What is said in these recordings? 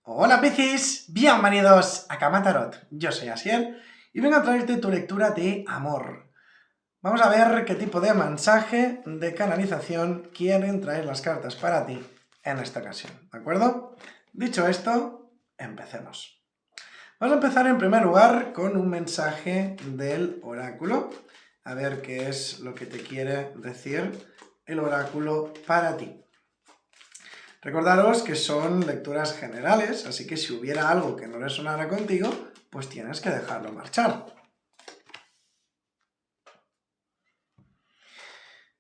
Hola Piscis, bienvenidos a Cama Tarot. Yo soy Asier y vengo a traerte tu lectura de amor. Vamos a ver qué tipo de mensaje de canalización quieren traer las cartas para ti en esta ocasión, ¿de acuerdo? Dicho esto, empecemos. Vamos a empezar en primer lugar con un mensaje del oráculo, a ver qué es lo que te quiere decir el oráculo para ti. Recordaros que son lecturas generales, así que si hubiera algo que no resonara contigo, pues tienes que dejarlo marchar.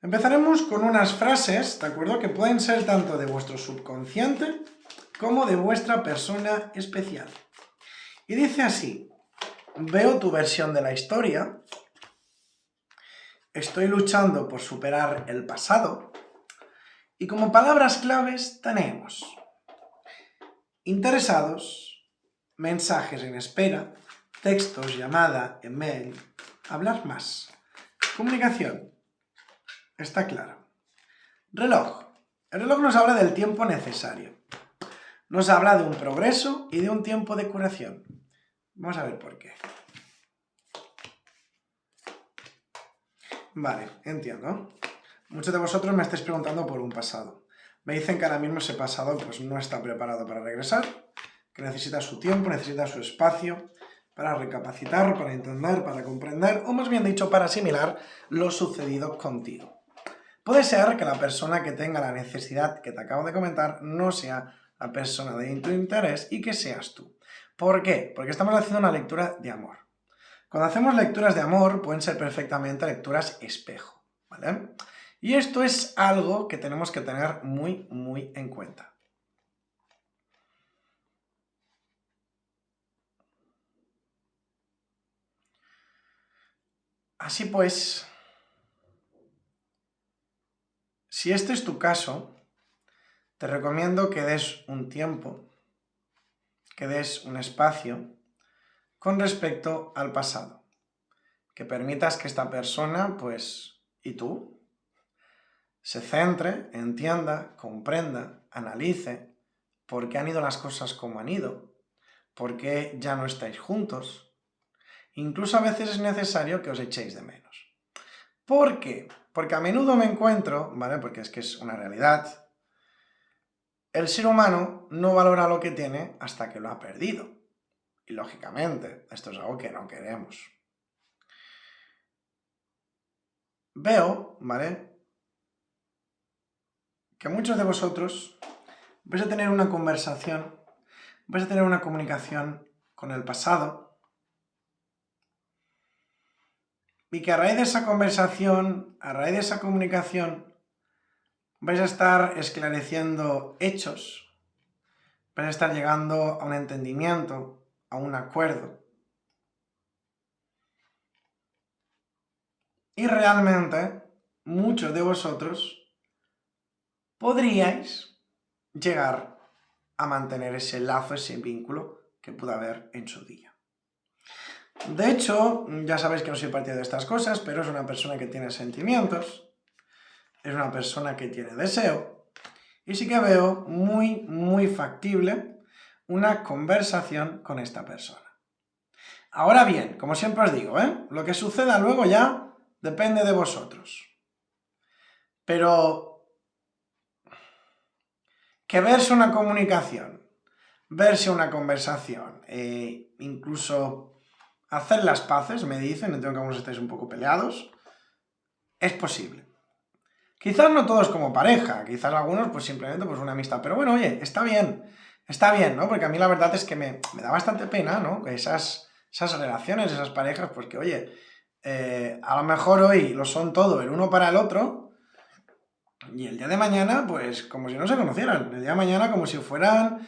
Empezaremos con unas frases, ¿de acuerdo? Que pueden ser tanto de vuestro subconsciente como de vuestra persona especial. Y dice así: veo tu versión de la historia, estoy luchando por superar el pasado, y como palabras claves tenemos interesados, mensajes en espera, textos, llamada, email, hablar más. Comunicación, está claro. Reloj. El reloj nos habla del tiempo necesario. Nos habla de un progreso y de un tiempo de curación. Vamos a ver por qué. Vale, entiendo. Muchos de vosotros me estáis preguntando por un pasado. Me dicen que ahora mismo ese pasado pues no está preparado para regresar, que necesita su tiempo, necesita su espacio para recapacitar, para entender, para comprender, o más bien dicho, para asimilar lo sucedido contigo. Puede ser que la persona que tenga la necesidad que te acabo de comentar no sea la persona de tu interés y que seas tú. ¿Por qué? Porque estamos haciendo una lectura de amor. Cuando hacemos lecturas de amor pueden ser perfectamente lecturas espejo, ¿vale? Y esto es algo que tenemos que tener muy en cuenta. Así pues, si este es tu caso, te recomiendo que des un tiempo, que des un espacio con respecto al pasado. Que permitas que esta persona, pues, y tú, se centre, entienda, comprenda, analice por qué han ido las cosas como han ido, por qué ya no estáis juntos. Incluso a veces es necesario que os echéis de menos. ¿Por qué? Porque a menudo me encuentro, ¿vale? Porque es que es una realidad, el ser humano no valora lo que tiene hasta que lo ha perdido. Y lógicamente, esto es algo que no queremos. Veo, ¿vale?, que muchos de vosotros vais a tener una conversación, vais a tener una comunicación con el pasado, y que a raíz de esa conversación, a raíz de esa comunicación, vais a estar esclareciendo hechos, vais a estar llegando a un entendimiento, a un acuerdo. Y realmente, muchos de vosotros podríais llegar a mantener ese lazo, ese vínculo que pudo haber en su día. De hecho, ya sabéis que no soy partidario de estas cosas, pero es una persona que tiene sentimientos, es una persona que tiene deseo, y sí que veo muy factible una conversación con esta persona. Ahora bien, como siempre os digo, lo que suceda luego ya depende de vosotros. Pero que verse una comunicación, verse una conversación, incluso hacer las paces, me dicen, entiendo que algunos estáis un poco peleados, es posible. Quizás no todos como pareja, quizás algunos pues simplemente pues una amistad, pero bueno, oye, está bien, ¿no? Porque a mí la verdad es que me da bastante pena, ¿no? Esas relaciones, esas parejas, pues que oye, a lo mejor hoy lo son todo el uno para el otro, y el día de mañana, pues como si no se conocieran, el día de mañana como si fueran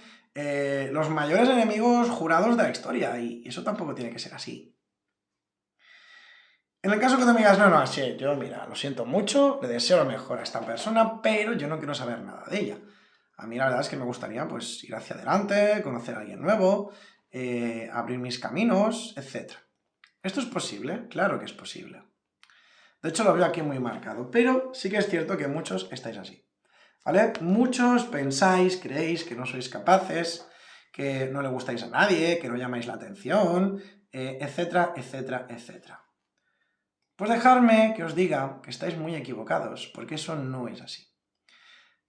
los mayores enemigos jurados de la historia, y eso tampoco tiene que ser así. En el caso que tú me digas, no, sí, yo mira, lo siento mucho, le deseo lo mejor a esta persona, pero yo no quiero saber nada de ella. A mí la verdad es que me gustaría pues ir hacia adelante, conocer a alguien nuevo, abrir mis caminos, etc. ¿Esto es posible? Claro que es posible. De hecho lo veo aquí muy marcado, pero sí que es cierto que muchos estáis así, ¿vale? Muchos pensáis, creéis que no sois capaces, que no le gustáis a nadie, que no llamáis la atención, etcétera, etcétera, etcétera. Pues dejadme que os diga que estáis muy equivocados, porque eso no es así.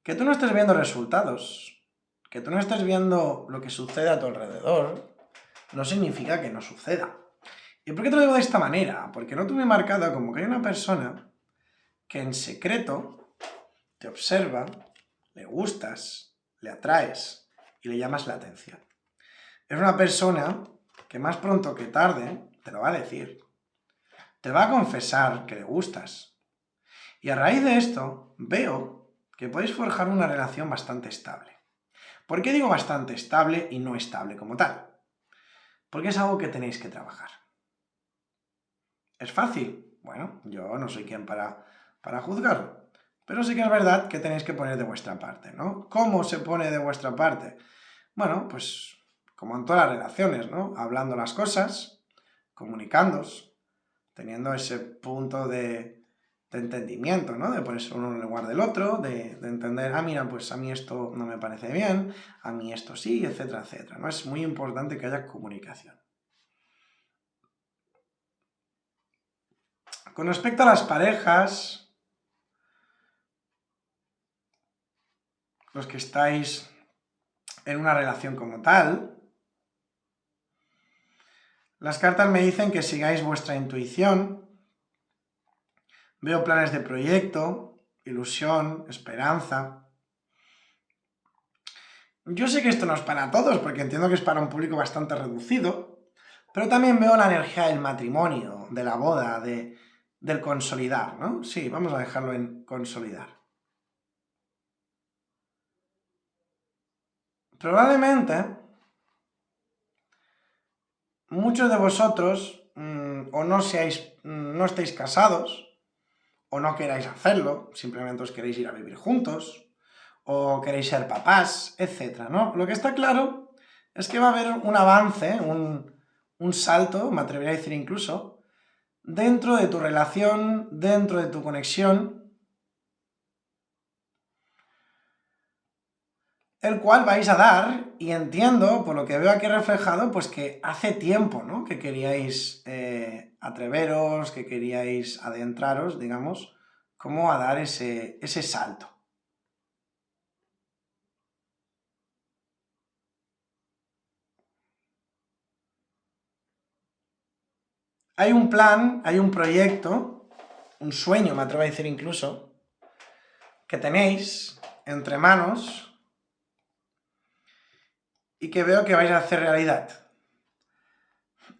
Que tú no estés viendo resultados, que tú no estés viendo lo que sucede a tu alrededor, no significa que no suceda. ¿Y por qué te lo digo de esta manera? Porque no tuve marcado como que hay una persona que en secreto te observa, le gustas, le atraes y le llamas la atención. Es una persona que más pronto que tarde te lo va a decir. Te va a confesar que le gustas. Y a raíz de esto veo que podéis forjar una relación bastante estable. ¿Por qué digo bastante estable y no estable como tal? Porque es algo que tenéis que trabajar. ¿Es fácil? Bueno, yo no soy quien para juzgarlo. Pero sí que es verdad que tenéis que poner de vuestra parte, ¿no? ¿Cómo se pone de vuestra parte? Bueno, pues como en todas las relaciones, ¿no? Hablando las cosas, comunicándoos, teniendo ese punto de entendimiento, ¿no? De ponerse uno en el lugar del otro, de entender, ah, mira, pues a mí esto no me parece bien, a mí esto sí, etcétera, etcétera, ¿no? Es muy importante que haya comunicación. Con respecto a las parejas, los que estáis en una relación como tal, las cartas me dicen que sigáis vuestra intuición. Veo planes de proyecto, ilusión, esperanza. Yo sé que esto no es para todos, porque entiendo que es para un público bastante reducido, pero también veo la energía del matrimonio, de la boda, del consolidar, ¿no? Sí, vamos a dejarlo en consolidar. Probablemente muchos de vosotros o no estéis casados, o no queráis hacerlo, simplemente os queréis ir a vivir juntos, o queréis ser papás, etc., ¿no? Lo que está claro es que va a haber un avance, un salto, me atrevería a decir incluso, dentro de tu relación, dentro de tu conexión, el cual vais a dar, y entiendo, por lo que veo aquí reflejado, pues que hace tiempo, ¿no?, que queríais atreveros, que queríais adentraros, digamos, como a dar ese salto. Hay un plan, hay un proyecto, un sueño, me atrevo a decir incluso, que tenéis entre manos y que veo que vais a hacer realidad.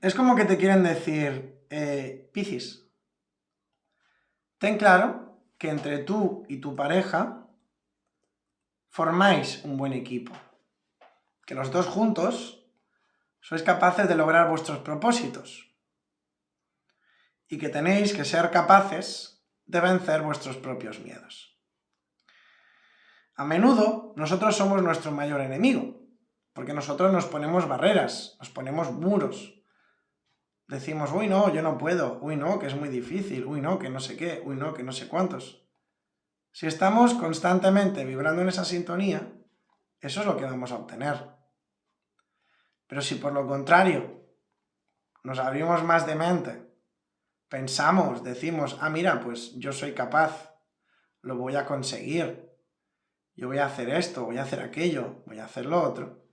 Es como que te quieren decir, Piscis, ten claro que entre tú y tu pareja formáis un buen equipo, que los dos juntos sois capaces de lograr vuestros propósitos y que tenéis que ser capaces de vencer vuestros propios miedos. A menudo nosotros somos nuestro mayor enemigo, porque nosotros nos ponemos barreras, nos ponemos muros. Decimos, uy no, yo no puedo, uy no, que es muy difícil, uy no, que no sé qué, uy no, que no sé cuántos. Si estamos constantemente vibrando en esa sintonía, eso es lo que vamos a obtener. Pero si por lo contrario nos abrimos más de mente, pensamos, decimos, ah mira, pues yo soy capaz, lo voy a conseguir, yo voy a hacer esto, voy a hacer aquello, voy a hacer lo otro,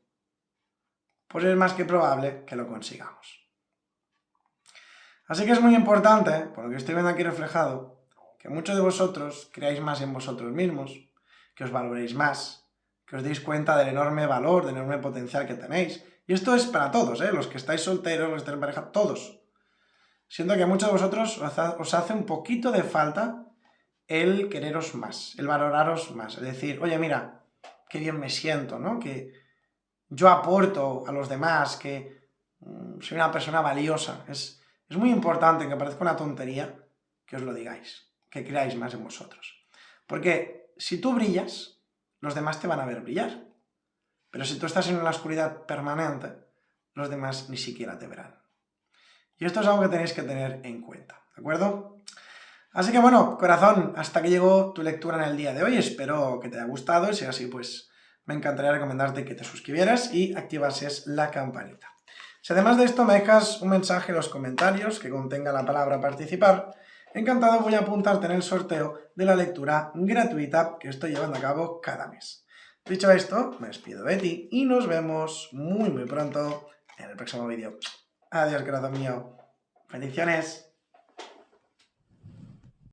pues es más que probable que lo consigamos. Así que es muy importante, por lo que estoy viendo aquí reflejado, que muchos de vosotros creáis más en vosotros mismos, que os valoréis más, que os deis cuenta del enorme valor, del enorme potencial que tenéis. Y esto es para todos, los que estáis solteros, los que estáis en pareja, todos. Siento que a muchos de vosotros os hace un poquito de falta el quereros más, el valoraros más. Es decir, oye, mira, qué bien me siento, ¿no? Que yo aporto a los demás, que soy una persona valiosa. Es muy importante, que parezca una tontería, que os lo digáis, que creáis más en vosotros. Porque si tú brillas, los demás te van a ver brillar. Pero si tú estás en una oscuridad permanente, los demás ni siquiera te verán. Y esto es algo que tenéis que tener en cuenta, ¿de acuerdo? Así que bueno, corazón, hasta aquí llegó tu lectura en el día de hoy. Espero que te haya gustado y si es así, pues me encantaría recomendarte que te suscribieras y activases la campanita. Si además de esto me dejas un mensaje en los comentarios que contenga la palabra participar, encantado voy a apuntarte en el sorteo de la lectura gratuita que estoy llevando a cabo cada mes. Dicho esto, me despido de ti y nos vemos muy pronto en el próximo vídeo. Adiós, corazón mío. Bendiciones.